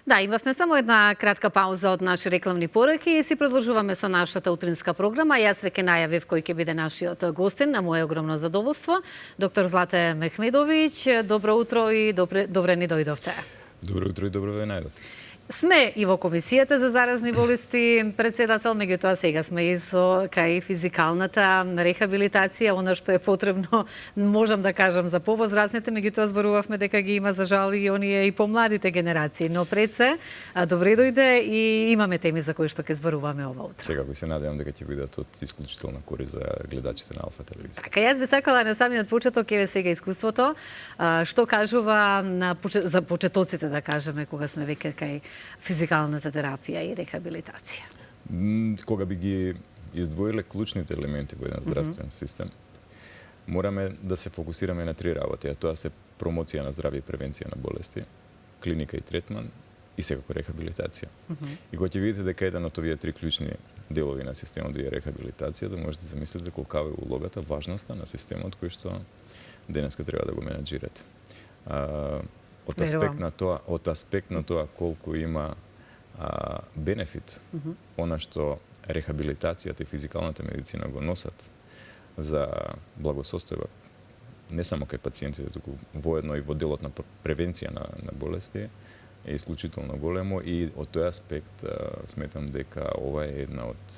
Да, имавме само една кратка пауза од наши рекламни пораки и си продолжуваме со нашата утринска програма. Јас веќе најавив кој ќе биде нашиот гостин, на моје огромно задоволство, доктор Злате Мехмедовиќ. Добро утро и добре ни дојдовте. Добро утро и добро ве најдов. Сме и во Комисијата за заразни болести председател, меѓутоа сега сме и со кај физикалната рехабилитација, она што е потребно, можам да кажам за повозрастните, меѓутоа зборувавме дека ги има за жал и оние и помладите генерации, но пред се добре дојде и имаме теми за кои што ќе зборуваме ова утро. Сега би се надевам дека ќе бидат од исклучителна корист за гледачите на Алфа телевизија. Така, јас би сакала на самиот почеток, еве сега искуството, што кажува за почетоците, да кажеме, кога сме веќе кај физикалната терапија и рехабилитација? Кога би ги издвоиле клучните елементи во еден здравствен систем, мораме да се фокусираме на три работи, а тоа се промоција на здравје и превенција на болести, клиника и третман и секако рехабилитација. И кога ќе видите дека еден од овие три клучни делови на системот е рехабилитација, да можете да замислите колкава е улогата, важноста на системот кој што денеска треба да го менаџирате. Од аспект на тоа колку има бенефит, она што рехабилитацијата и физикалната медицина го носат за благосостојба не само кај пациентите, туку воедно и во делот на превенција на болести, е исклучително големо и од тој аспект сметам дека ова е една од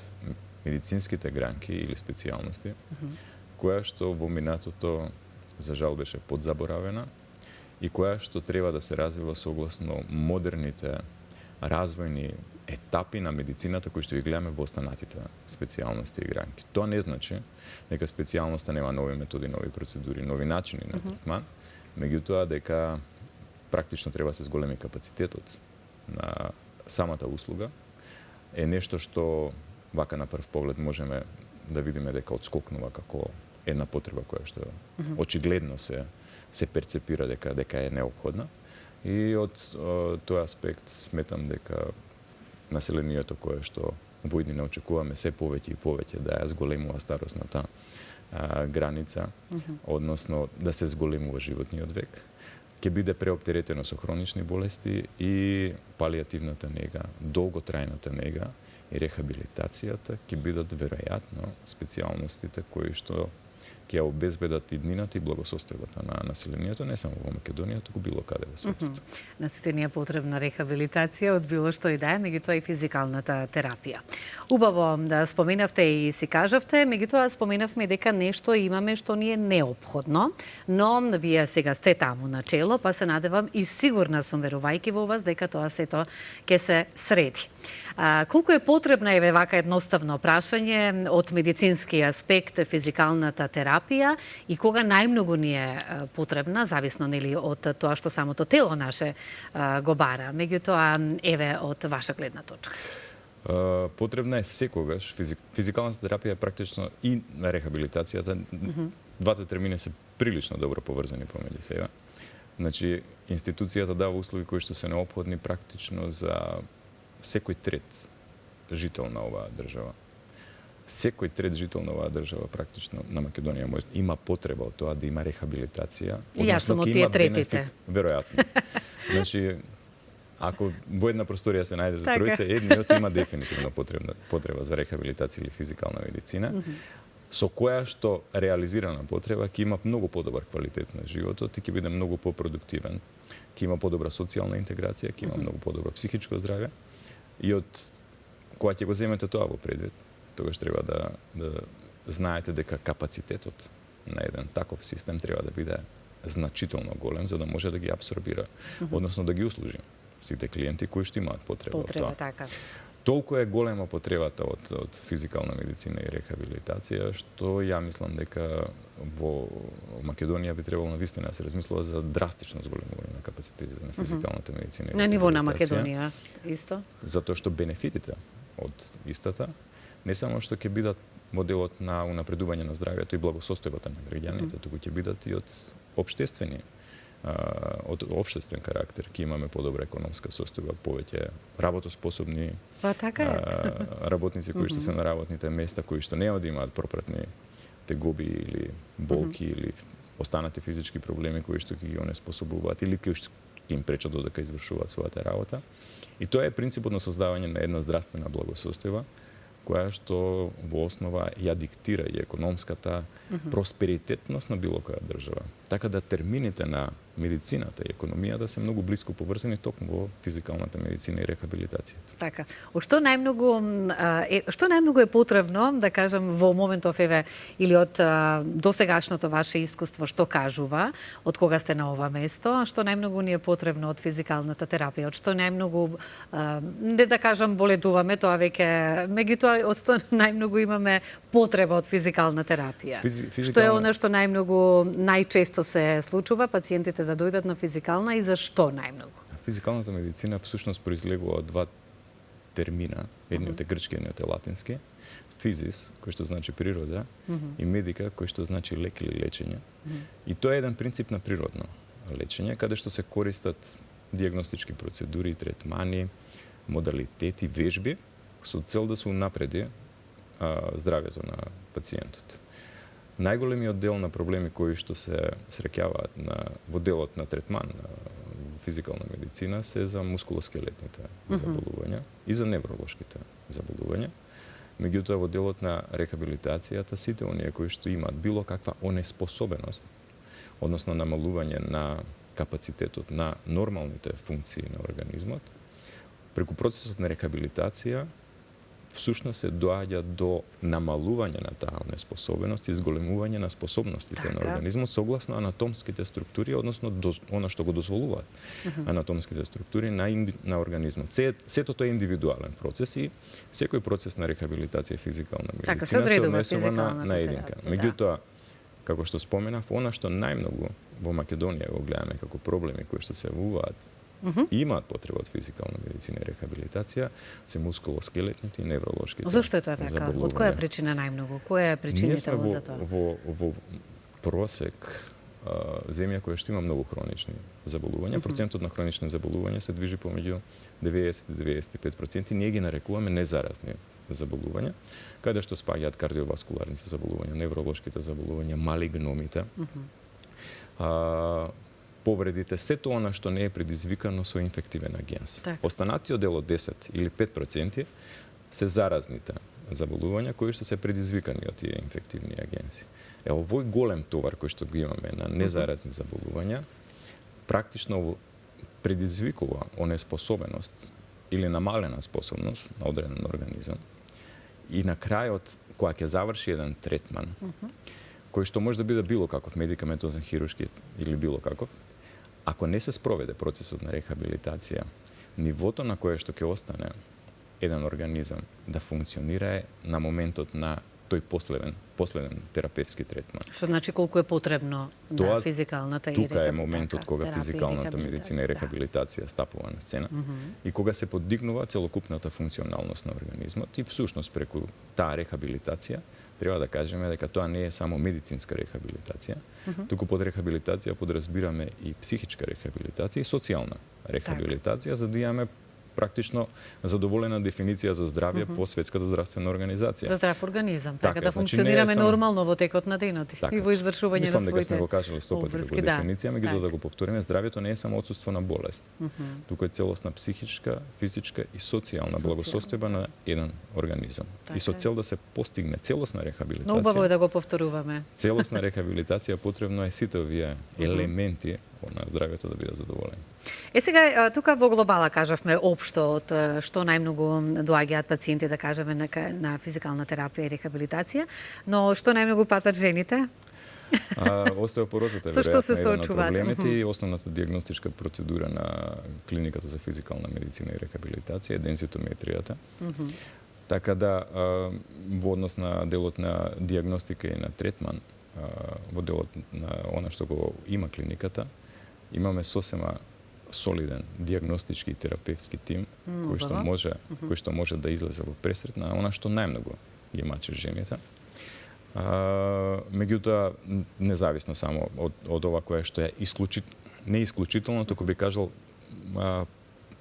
медицинските гранки или специјалности која што во минатото за жал беше подзаборавена и која што треба да се развива согласно модерните развојни етапи на медицината кои што ги гледаме во останатите специјалности и гранки. Тоа не значи дека специјалноста нема нови методи, нови процедури, нови начини на третман, меѓутоа дека практично треба да се зголеми капацитетот на самата услуга е нешто што вака на прв поглед можеме да видиме дека отскокнува како една потреба која што очигледно се перцепира дека е неопходна. И од тој аспект сметам дека населението кое што во иднина очекуваме се повеќе и повеќе да ја зголемува старосната граница, односно да се зголемува животниот век, ќе биде преоптеретено со хронични болести и палијативната нега, долготрајната нега и рехабилитацијата ќе бидат веројатно специјалностите кои што ќе обезбедат иднината и благосостојбата на населението, не само во Македонија, туку било каде во светот. На сите ни е потребна рехабилитација од било што и да е, меѓутоа и физикалната терапија. Убаво да споменавте и си кажавте, меѓутоа споменавме дека нешто имаме што ни е неопходно, но вие сега сте таму на чело, па се надевам и сигурна сум, верувајќи во вас, дека тоа сето ќе се среди. Колку е потребна, еве вака едноставно прашање, од медицински аспект физикалната терапија и кога најмногу ни е потребна, зависно нели од тоа што самото тело наше го бара. Меѓутоа, еве од ваша гледна точка. Потребна е секогаш. Физикалната терапија е практично и на рехабилитацијата. Двата термини се прилично добро поврзани помеѓу себе. Значи, институцијата дава услуги кои што се неопходни практично за секој трет жител на оваа држава. Секој трет жител на оваа држава практично на Македонија има потреба од тоа да има рехабилитација. Јас сум од тие третите. Веројатно. Значи, ако во една просторија се најде за тројца, едниот има дефинитивно потреба за рехабилитација или физикална медицина, со која што реализирана потреба ќе има многу подобар квалитет на животот и ќе биде многу попродуктивен, ќе има подобра социјална интеграција, ќе има многу подобро психичко здравје. И од кога ќе го земете тоа во предвид, тогаш треба да знаете дека капацитетот на еден таков систем треба да биде значително голем за да може да ги абсорбира, односно да ги услужи сите клиенти кои што имаат потреба од тоа. Така. Толку е голема потребата од физикална медицина и рехабилитација, што ја мислам дека во Македонија би требало навистина да се размислува за драстично зголемување на капацитетите на физикалната медицина и на ниво на Македонија исто. Затоа што бенефитите од истата не само што ќе бидат во делот на унапредување на здравјето и благосостојбата на граѓаните, туку ќе бидат и од општествен карактер. Ќе имаме подобра економска состојба, повеќе работоспособни работници кои што се на работните места, кои што нема да имаат пропратни тегоби или болки или останати физички проблеми кои што ќе ги онеспособуваат или ќе им пречат додека извршуваат својата работа. И тоа е принципот на создавање на една здравствена благосостојба, која што во основа ја диктира и економската просперитетност на било која држава. Така да термините на медицината и економијата се многу блиско поврзани токму во физикалната медицина и рехабилитацијата. Така. Што најмногу е потребно, да кажам, во моментов или од досегашното ваше искуство, што кажува, од кога сте на ова место, што најмногу ни е потребно од физикалната терапија, од што најмногу, не да кажам боледуваме, тоа веќе, меѓутоа од што најмногу имаме потреба од физикална терапија. Што е она што најчесто се случува, пациентите да дојдат на физикална и зашто најмногу? Физикалната медицина всушност произлегува од два термина, едниот е грчки, едниот е латински. Физис, кој што значи природа, и медика, кој што значи лек или лечење. И тоа е еден принцип на природно лечење, каде што се користат диагностички процедури, третмани, модалитети, вежби, со цел да се унапреди здравјето на пациентот. Најголемиот дел на проблеми кои што се среќаваат во делот на третман на физикална медицина се за мускулоскелетните заболувања и за невролошките заболувања. Меѓутоа во делот на рехабилитацијата сите оние кои што имаат било каква онеспособеност, односно намалување на капацитетот на нормалните функции на организмот, преку процесот на рехабилитација всушност се доаѓа до намалување на таа неспособеност и зголемување на способностите на организмот согласно анатомските структури, односно она што го дозволуваат анатомските структури на организмот. Сето тоа е индивидуален процес и секој процес на рехабилитација физикална медицина се однесува на единка. Меѓутоа, како што споменав, она што најмногу во Македонија го гледаме како проблеми кои што се јавуваат и имаат потреба од физикална медицина и рехабилитација, се мускулоскелетните и невролошките заболувања. Зошто е тоа така? Од која причина најмногу? Која е причината за тоа? Ние сме во просек земја која што има многу хронични заболувања. Процентот на хронични заболувања се движи помеѓу 90 и 95%. Ние ги нарекуваме незаразни заболувања, каде што спаѓаат кардиоваскуларните заболувања, невролошките заболувања, малигномите, повредите, сето она што не е предизвикано со инфективен агенс. Останатиот дел од 10 или 5% се заразните заболувања кои што се предизвикани од тие инфективни агенси. Овој голем товар кој што го имаме на незаразни заболувања практично предизвикува онеспособеност или намалена способност на одреден организам и на крајот кога ќе заврши еден третман кој што може да биде било каков медикаментозен, хируршки или било каков, ако не се спроведе процесот на рехабилитација, нивото на кое што ќе остане еден организам да функционира е на моментот на тој последен терапевски третман. Што значи колку е потребно да физикалната и тука е моментот кога физикалната медицина и рехабилитација стапува на сцена и кога се подигнува целокупната функционалност на организмот и всушност преку таа рехабилитација треба да кажеме дека тоа не е само медицинска рехабилитација, туку под рехабилитација подразбираме и психичка рехабилитација и социјална рехабилитација, за да имаме практично задоволена дефиниција за здравје по Светската здравствена организација. За здрав организам, така да функционираме нормално во текот на денот и во извршување на своите. Мислам дека сме го кажали 100 пати како дефиниција, меѓутоа да го повториме, здравјето не е само отсуство на болест. Туку е целосна психичка, физичка и социјална благосостојба на еден организам. И со цел да се постигне целосна рехабилитација. Но убаво е да го повторуваме. Целосна рехабилитација потребно е сите овие елементи на здравјето да бидат задоволени. Сега, тука во глобала кажавме општо од што најмногу доаѓаат пациенти, да кажеме, на физикална терапија и рехабилитација, но што најмногу патат жените? Остеопорозата е веројатно еден од проблемите и основната диагностичка процедура на клиниката за физикална медицина и рехабилитација е дензитометријата. Така да, во однос на делот на диагностика и на третман, во делот на она што го има клиниката, имаме сосема солиден диагностички и терапевски тим кој што може да излезе во пресрет на она што најмногу ги мачи жените. Меѓутоа, независно само од ова кое што е не исклучително, туку би кажал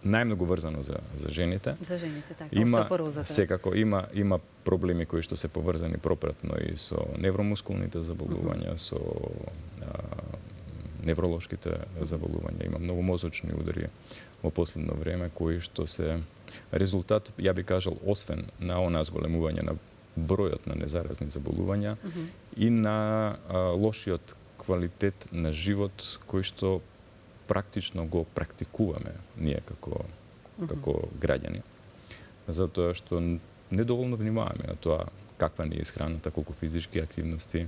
најмногу врзано за жените. За жените, така, секако има проблеми кои што се поврзани пропратно и со невромускулните заболувања, со невролошките заболувања. Има многу мозочни удари во последно време кои што се резултат, ја би кажал, освен на она зголемување на бројот на незаразни заболувања и на лошиот квалитет на живот кој што практично го практикуваме ние како граѓани. Затоа што недоволно внимаваме на тоа каква ни е исхраната, колку физички активности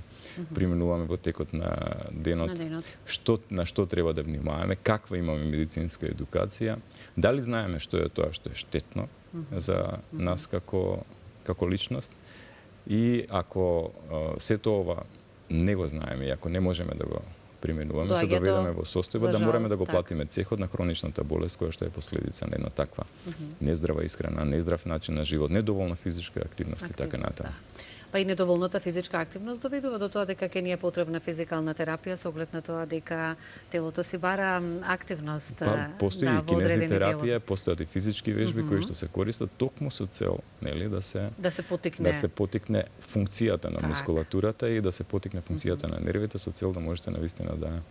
применуваме во текот на денот, на што треба да внимаваме, каква имаме медицинска едукација, дали знаеме што е тоа што е штетно за нас како личност и ако сето ова не го знаеме и ако не можеме да го применуваме, се доведеме во состојба да мораме да го платиме цехот на хроничната болест која што е последица на една таква нездрава исхрана, нездрав начин на живот, недоволна физичка активност и така натаму. Па и недоволната физичка активност доведува до тоа дека ќе ни е потребна физикална терапија со оглед на тоа дека телото си бара активност. Постои и кинезитерапија, постојат и физички вежби кои што се користат токму со цел, нели, да се потикне функцијата на мускулатурата и да се потикне функцијата на нервите со цел да можете навистина да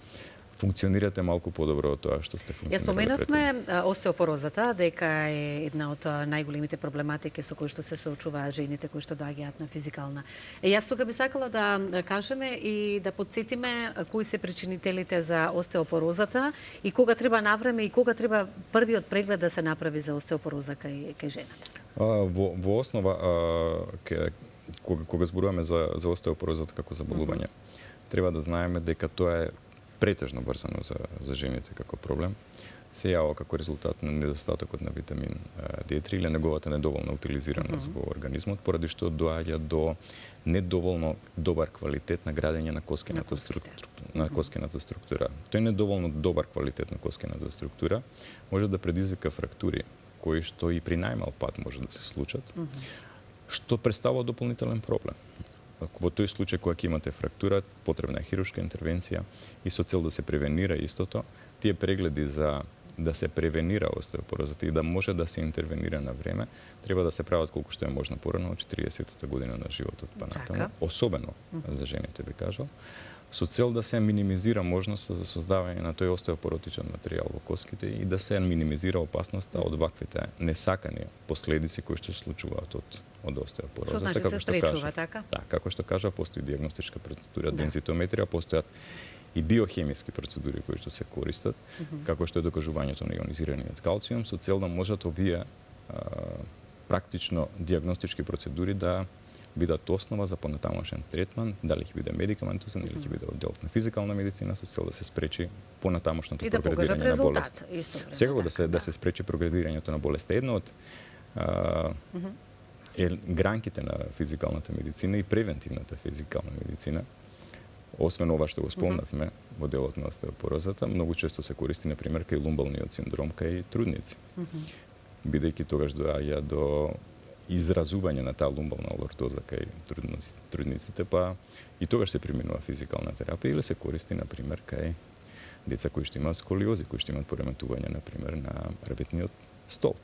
функционирате малку подобро од тоа што сте функционирали. Ја споменавме остеопорозата, дека е една од најголемите проблематики со кои што се соочуваат жените кои што доаѓаат на физикална. Јас тука би сакала да кажеме и да подсетиме кои се причинителите за остеопорозата и кога треба навреме и кога треба првиот преглед да се направи за остеопороза кај жената. Во основа кога зборуваме за остеопорозата како заболување, треба да знаеме дека тоа е претежно врзано за жените како проблем, се јава како резултат на недостатокот на витамин D3 или неговата недоволна утилизираност во организмот, поради што доаѓа до недоволно добар квалитет на градење на коскената структура. Тој недоволно добар квалитет на коскената структура може да предизвика фрактури кои што и при најмал пат може да се случат, што представува дополнителен проблем. Во тој случај кога ќе имате фрактура, потребна е хируршка интервенција и со цел да се превенира истото, тие прегледи за да се превенира остеопорозата и да може да се интервенира на време, треба да се прават колку што е можно порано од 40-та година на животот па натаму, особено за жените би кажал, со цел да се минимизира можноста за создавање на тој остеопоротичен материјал во коските и да се минимизира опасноста од ваквите несакани последици кои што се случуваат од остеопорозата. Што значи се спречува, така? Да, како што кажа, постои диагностичка процедура, дензитометрија, постојат и биохемиски процедури кои што се користат, како што е докажувањето на ионизираниот калциум, со цел да можат овие практично диагностички процедури да бидат основа за понатамошен третман, дали ќе биде медикаментозен или ќе биде оддел на физикална медицина, со цел да се спречи понатамошното прогредирање на болест. Секако да се спречи прогредирањето на болест. Едно од гранките на физикалната медицина и превентивната физикална медицина, освен ова што го спомнавме во делот на остеопорозата, многу често се користи, например, кај лумбалниот синдром кај трудници. Бидејќи тогаш доаѓа до изразување на таа лумбална лортоза кај трудниците, па и тогаш се применува физикална терапија или се користи, например, кај деца кои што имаат сколиози, кои што имаат пореметување, например, на рабетниот столб.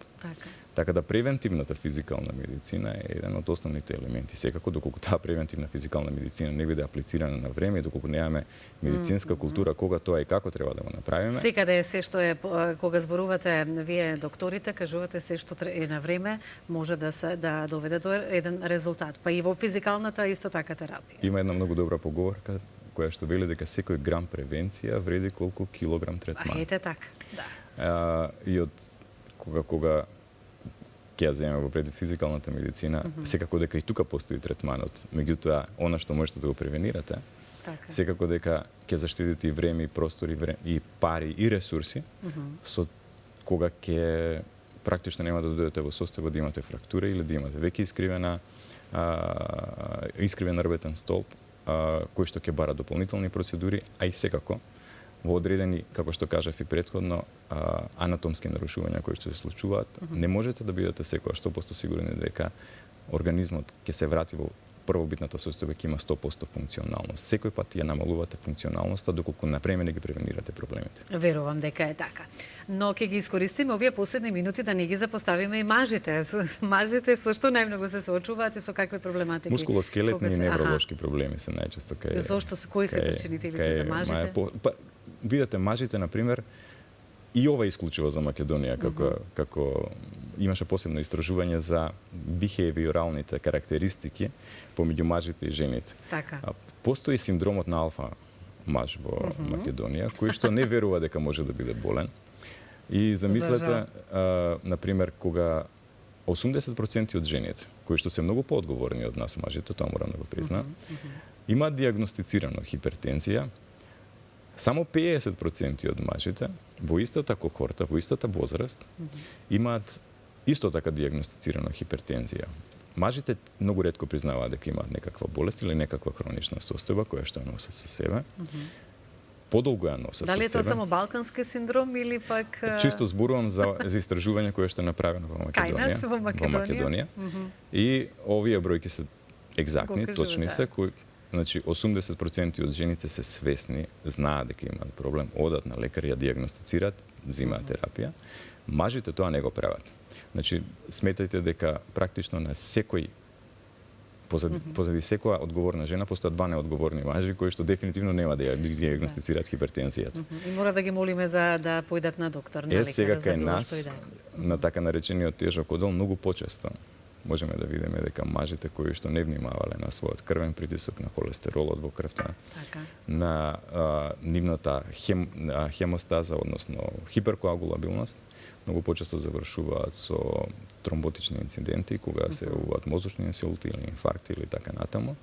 Така да превентивната физикална медицина е еден од основните елементи. Секако, доколку таа превентивна физикална медицина не биде аплицирана на време и доколку немаме медицинска култура кога тоа и како треба да го направиме. Секаде е се што е, кога зборувате вие докторите, кажувате се што е на време, може да доведе до еден резултат. Па и во физикалната исто така терапија. Има една многу добра поговорка која што вели дека секој грам превенција вреди колку килограм третман. Ете така, да. И од кога ќе ја земеме во пред физикалната медицина, секако дека и тука постои третманот, меѓутоа она што можете да го превенирате, секако дека ќе заштедите и време и простор и пари и ресурси, со кога ќе практично нема да дојдете во состојба да имате фрактура или да имате веќе искривен рабетен столб, кој што ќе бара дополнителни процедури, а и секако во одредени, како што кажав и претходно, анатомски нарушувања кои што се случуваат, не можете да бидете секогаш 100% сигурни дека организмот ќе се врати во првобитната состојба, ќе има 100% функционалност. Секој пат ја намалувате функционалноста доколку на време не ги превенирате проблемите. Верувам дека е така. Но ќе ги искористиме овие последни минути да не ги запоставиме и мажите. Мажите со што најмногу се соочуваат и со какви проблематики? Мускулоскелетни и невролошки проблеми се најчесто кај. Зошто кои се причинителите за мажите? видите, мажите, например, и ова е исклучиво за Македонија, како имаше посебно истражување за бихевиоралните карактеристики помеѓу мажите и жените. Така. Постои синдромот на алфа маж во Македонија, кој што не верува дека може да биде болен. И замислете, например, кога 80% од жените, кои што се многу поодговорни од нас мажите, тоа морам да го признаам, имаат диагностицирано хипертензија, само 50% од мажите во истата кохорта, во истата возраст, имаат исто така диагностицирано хипертензија. Мажите многу ретко признаваат дека имаат некаква болест или некаква хронична состојба која што ја носат со себе. Подолго ја носат со себе. Дали е тоа само балкански синдром или пак... Чисто зборувам за истражување кое што е направено во Македонија. Во Македонија. И овие бројки се екзактни, точни се, кои значи 80% од жените се свесни, знаат дека имаат проблем, одат на лекар, ја диагностицираат, земаат терапија. Мажите тоа не го прават. Значи, сметајте дека практично на секој позади секоја одговорна жена постојат два неодговорни мажи кои што дефинитивно нема да ја диагностицираат хипертензијата. И мора да ги молиме за да појдат на доктор, на лекар. Сега кај нас на така наречениот тежок одел многу почесто можеме да видиме дека мажите кои што не внимавале на својот крвен притисок, на холестеролот во крвта, на нивната хемостаза, односно хиперкоагулабилност, многу почесто завршуваат со тромботични инциденти, кога се јавуваат мозочни инсулти или инфаркти или така натаму.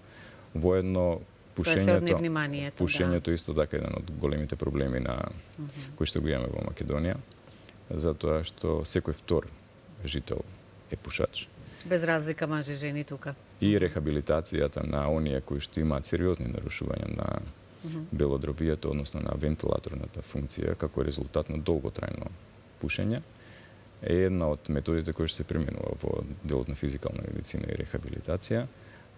Воедно пушењето исто така е еден од големите проблеми на кои што го имаме во Македонија, затоа што секој втор жител е пушач. Без разлика мажи и жени тука. И рехабилитацијата на оние кои што имаат сериозни нарушувања на белодробијата, односно на вентилаторната функција, како резултат на долготрајно пушење, е една од методите кои што се применува во делот на физикална медицина и рехабилитација.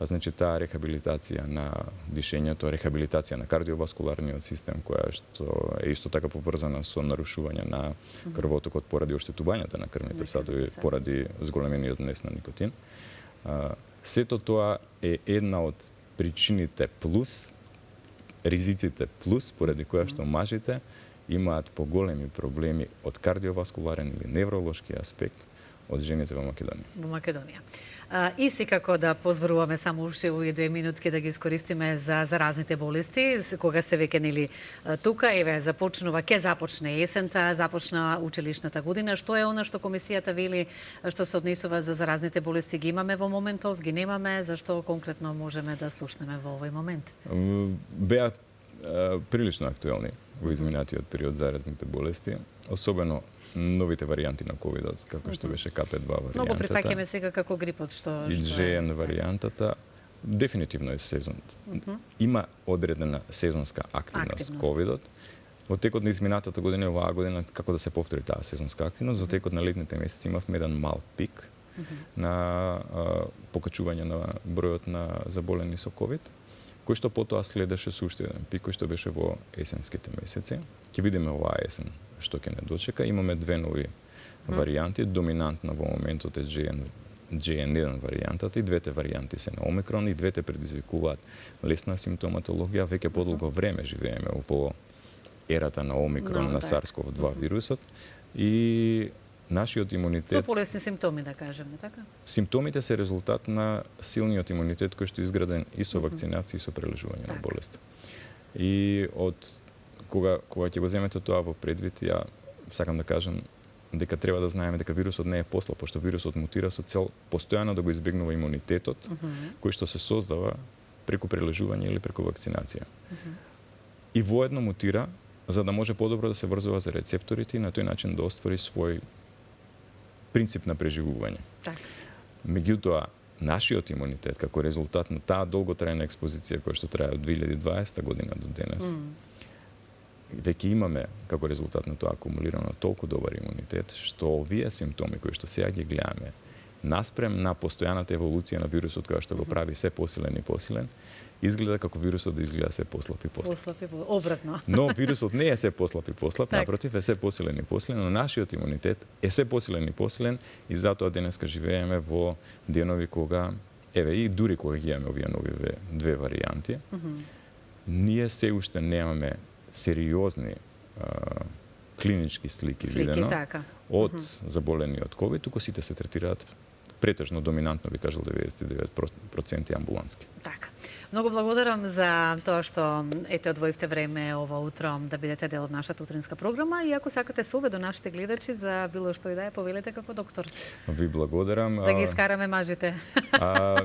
Значи, таа рехабилитација на дишењето, рехабилитација на кардиоваскуларниот систем, која што е исто така поврзана со нарушување на крвотокот поради оштетувањата на крвните садови, поради зголемениот внес на никотин. Сето тоа е една од причините плюс, ризиците плюс, поради која што мажите имаат поголеми проблеми од кардиоваскуларен или невролошки аспект од жените во Македонија. Во Македонија. И секако да позборуваме само уште овие 2 минутки да ги искористиме за заразните болести. Кога сте веќе нели тука, еве ќе започне есента, започна училишната година. Што е она што комисијата вели што се однесува за заразните болести? Ги имаме во моментов, ги немаме, зашто конкретно можеме да слушнеме во овој момент? Беа прилично актуелни во изминатиот период заразните болести, особено новите варијанти на ковидот, како што беше КП2 варијантата. Много прифаќаме сега како грипот, што и JN варијантата, дефинитивно е сезон. Има одредена сезонска активност ковидот. Во текот на изминатата година и оваа година како да се повтори таа сезонска активност, во текот на летните месеци имавме еден мал пик на покачување на бројот на заболени со ковид, кој што потоа следеше со уште еден пик кој што беше во есенските месеци. Ќе видиме оваа есен што ќе не дочека. Имаме две нови варијанти, доминантна во моментот е JN1 варијантата и двете варијанти се на Омикрон и двете предизвикуваат лесна симптоматологија. Веќе подолго време живееме во ерата на Омикрон, на SARS-CoV-2 вирусот и нашиот имунитет... Полесни симптоми, да кажеме, така? Симптомите се резултат на силниот имунитет кој што е изграден и со вакцинација и со прележување на болест. И од кога ќе го земете тоа во предвид, ја сакам да кажам дека треба да знаеме дека вирусот не е послаб, пошто вирусот мутира со цел постојано да го избегнува имунитетот кој што се создава преку прележување или преку вакцинација. И воедно мутира за да може подобро да се врзува за рецепторите и на тој начин да оствари свој принцип на преживување. Меѓутоа, нашиот имунитет како резултат на таа долготрајна експозиција која што трае од 2020 година до денес, веќе имаме како резултат на тоа акумулирано толку добар имунитет, што овие симптоми кои што сега ги гледаме, наспрем на постојаната еволуција на вирусот која што го прави се посилен и посилен, изгледа како вирусот да изгледа се послаб и послаб. Обратно. Но вирусот не е се послаб и послаб, напротив е се посилен и посилен, но нашиот имунитет е се посилен и посилен и затоа денеска живееме во денови кога, еве и дури кога ги имаме овие нови две варијанти, ние се уште немаме сериозни клинички слики видено така. од заболени од COVID, туку сите се третираат претежно доминантно, би кажал 99% амбулантски. Така. Многу благодарам за тоа што одвоивте време ова утро да бидете дел од нашата утринска програма и ако сакате совет до нашите гледачи за било што и да е, повелете како доктор. Ви благодарам. Да ги искараме мажите.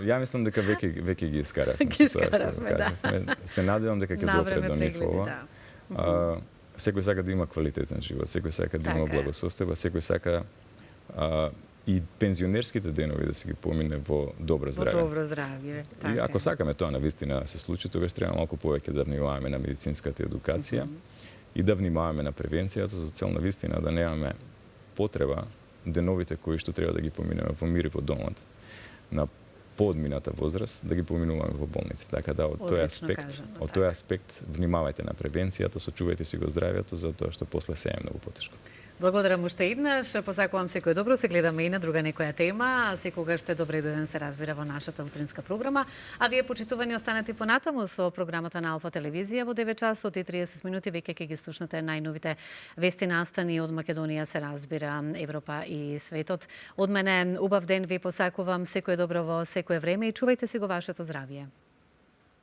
Ја мислам дека веќе ги искаравме. Ги искаравме, да. Се надевам дека ќе допре до нив ова. Да. Секој сака да има квалитетен живот, секој сака да има благосостојба, секој сака и пензионерските денови да се ги помине во добро здравје. Во добро здравје. И ако сакаме тоа навистина да се случи, тогаш треба малку повеќе да внимаваме на медицинската едукација и да внимаваме на превенцијата за цел навистина да немаме потреба деновите кои што треба да ги поминеме во мир и во домот на поодмината возраст да ги поминуваме во болници. Така да од тој аспект внимавајте на превенцијата, сочувајте си го здравјето за тоа што после се е многу потешко. Благодарам уште еднаш, посакувам секој добро, се гледаме и на друга некоја тема, а секогаш сте добре дојден се разбира во нашата утринска програма, а вие почитувани останете понатаму со програмата на Алфа телевизија во 9 часот и 30 минути веќе ќе ги слушнете најновите вести настани од Македонија, се разбира, Европа и светот. Од мене убав ден ви посакувам, секое добро во секое време и чувајте си го вашето здравје.